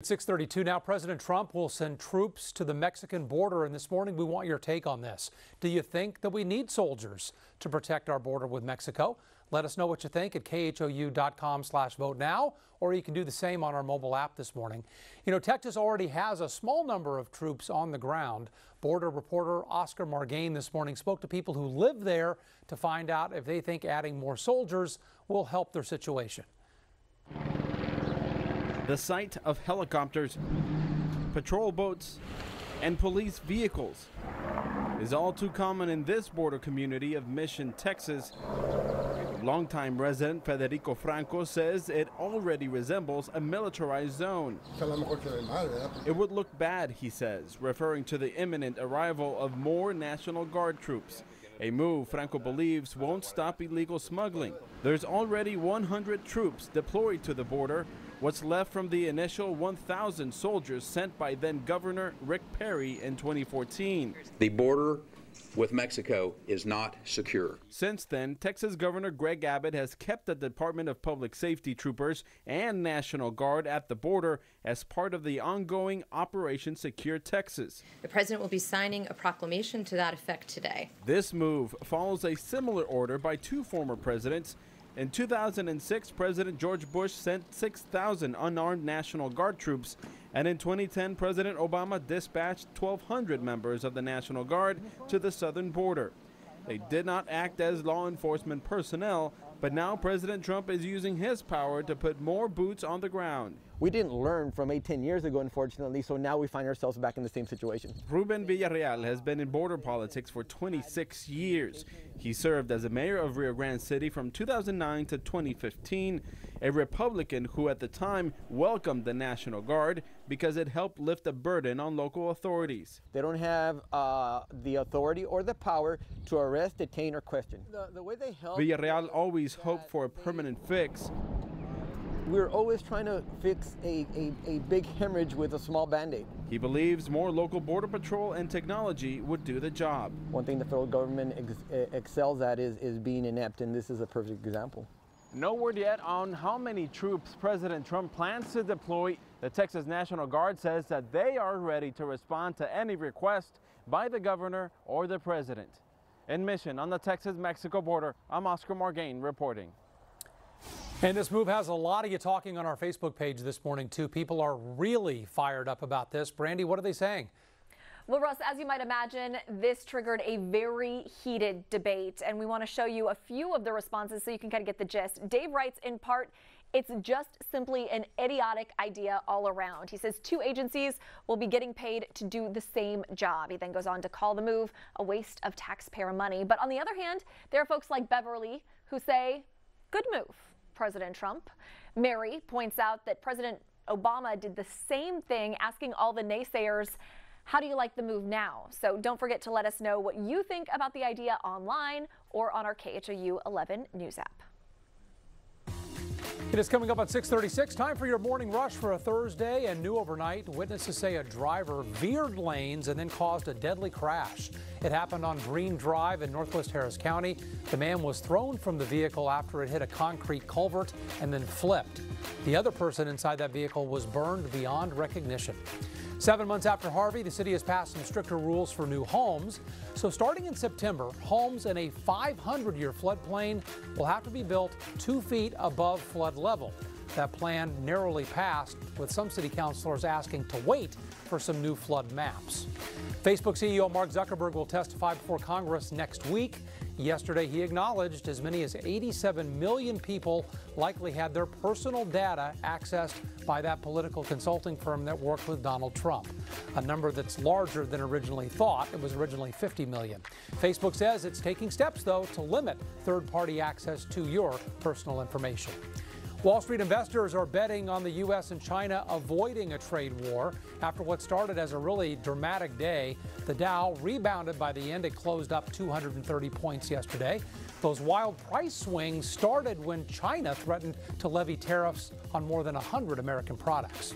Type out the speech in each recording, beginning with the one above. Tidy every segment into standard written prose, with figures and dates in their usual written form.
At 6:32 now, President Trump will send troops to the Mexican border, and this morning we want your take on this. Do you think that we need soldiers to protect our border with Mexico? Let us know what you think at khou.com/vote now, or you can do the same on our mobile app this morning. You know, Texas already has a small number of troops on the ground. Border reporter Oscar Margain this morning spoke to people who live there to find out if they think adding more soldiers will help their situation. The sight of helicopters, patrol boats, and police vehicles is all too common in this border community of Mission, Texas. Longtime resident Federico Franco says it already resembles a militarized zone. It would look bad, he says, referring to the imminent arrival of more National Guard troops. A move Franco believes won't stop illegal smuggling. There's already 100 troops deployed to the border, what's left from the initial 1,000 soldiers sent by then Governor Rick Perry in 2014. The border with Mexico is not secure. Since then, Texas Governor Greg Abbott has kept the Department of Public Safety troopers and National Guard at the border as part of the ongoing Operation Secure Texas. The president will be signing a proclamation to that effect today. This move follows a similar order by two former presidents. In 2006, President George Bush sent 6,000 unarmed National Guard troops, and in 2010, President Obama dispatched 1,200 members of the National Guard to the southern border. They did not act as law enforcement personnel, but now President Trump is using his power to put more boots on the ground. We didn't learn from 10 years ago, unfortunately, so now we find ourselves back in the same situation. Ruben Villarreal has been in border politics for 26 years. He served as a mayor of Rio Grande City from 2009 to 2015, a Republican who at the time welcomed the National Guard because it helped lift the burden on local authorities. They don't have the authority or the power to arrest, detain, or question. The way they help. Villarreal always hoped for a permanent fix. We're always trying to fix a big hemorrhage with a small Band-Aid. He believes more local border patrol and technology would do the job. One thing the federal government excels at is being inept, and this is a perfect example. No word yet on how many troops President Trump plans to deploy. The Texas National Guard says that they are ready to respond to any request by the governor or the president. In Mission on the Texas-Mexico border, I'm Oscar Margain reporting. And this move has a lot of you talking on our Facebook page this morning, too. People are really fired up about this. Brandy, what are they saying? Well, Russ, as you might imagine, this triggered a very heated debate, and we want to show you a few of the responses so you can kind of get the gist. Dave writes, in part, it's just simply an idiotic idea all around. He says 2 agencies will be getting paid to do the same job. He then goes on to call the move a waste of taxpayer money. But on the other hand, there are folks like Beverly who say, good move, President Trump. Mary points out that President Obama did the same thing, asking all the naysayers, how do you like the move now? So don't forget to let us know what you think about the idea online or on our KHOU 11 news app. It is coming up at 6:36. Time for your morning rush for a Thursday, and new overnight. Witnesses say a driver veered lanes and then caused a deadly crash. It happened on Green Drive in Northwest Harris County. The man was thrown from the vehicle after it hit a concrete culvert and then flipped. The other person inside that vehicle was burned beyond recognition. 7 months after Harvey, the city has passed some stricter rules for new homes. So starting in September, homes in a 500-year floodplain will have to be built 2 feet above flood level. That plan narrowly passed, with some city councilors asking to wait for some new flood maps. Facebook CEO Mark Zuckerberg will testify before Congress next week. Yesterday, he acknowledged as many as 87 million people likely had their personal data accessed by that political consulting firm that worked with Donald Trump, a number that's larger than originally thought. It was originally 50 million. Facebook says it's taking steps, though, to limit third-party access to your personal information. Wall Street investors are betting on the U.S. and China avoiding a trade war. After what started as a really dramatic day, the Dow rebounded by the end. It closed up 230 points yesterday. Those wild price swings started when China threatened to levy tariffs on more than 100 American products.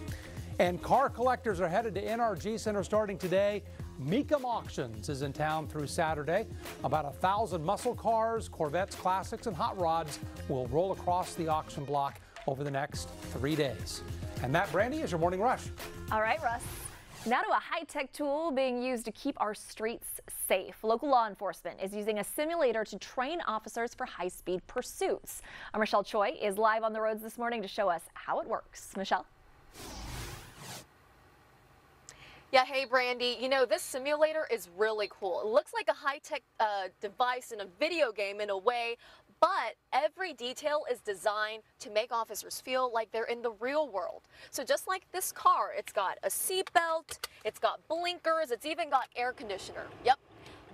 And car collectors are headed to NRG Center starting today. Mecum Auctions is in town through Saturday. About 1,000 muscle cars, Corvettes, classics, and hot rods will roll across the auction block over the next 3 days. And that, Brandy, is your Morning Rush. All right, Russ. Now to a high-tech tool being used to keep our streets safe. Local law enforcement is using a simulator to train officers for high-speed pursuits. Michelle Choi is live on the roads this morning to show us how it works. Michelle? Yeah, hey, Brandy. You know, this simulator is really cool. It looks like a high-tech device in a video game in a way, but every detail is designed to make officers feel like they're in the real world. So just like this car, it's got a seat belt, it's got blinkers, it's even got air conditioner. Yep.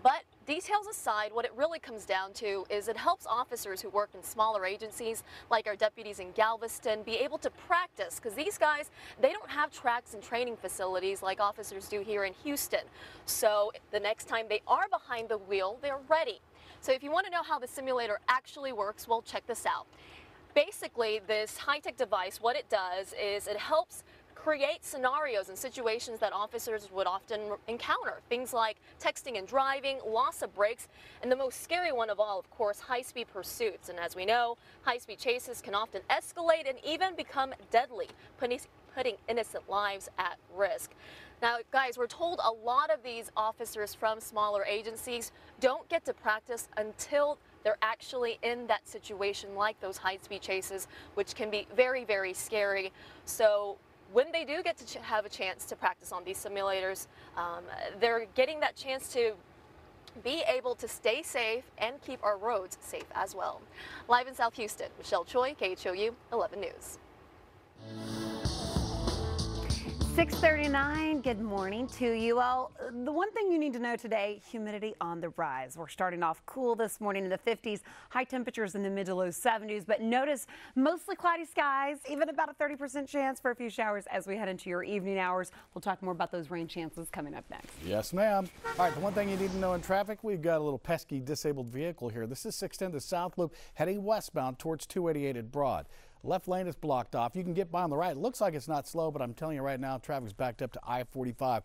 But details aside, what it really comes down to is it helps officers who work in smaller agencies, like our deputies in Galveston, be able to practice, because these guys, they don't have tracks and training facilities like officers do here in Houston. So the next time they are behind the wheel, they're ready. So if you want to know how the simulator actually works, well, check this out. Basically, this high-tech device, what it does is it helps create scenarios and situations that officers would often encounter. Things like texting and driving, loss of brakes, and the most scary one of all, of course, high-speed pursuits. And as we know, high-speed chases can often escalate and even become deadly, putting innocent lives at risk. Now, guys, we're told a lot of these officers from smaller agencies don't get to practice until they're actually in that situation, like those high-speed chases, which can be very, very scary. So when they do get to have a chance to practice on these simulators, they're getting that chance to be able to stay safe and keep our roads safe as well. Live in South Houston, Michelle Choi, KHOU 11 News. 6:39, good morning to you all. The one thing you need to know today, humidity on the rise. We're starting off cool this morning in the 50s, high temperatures in the mid to low 70s, but notice mostly cloudy skies, even about a 30% chance for a few showers as we head into your evening hours. We'll talk more about those rain chances coming up next. Yes, ma'am. All right, the one thing you need to know in traffic, we've got a little pesky disabled vehicle here. This is 610 the South Loop heading westbound towards 288 at Broad. Left lane is blocked off. You can get by on the right. It looks like it's not slow, but I'm telling you right now, traffic's backed up to I-45.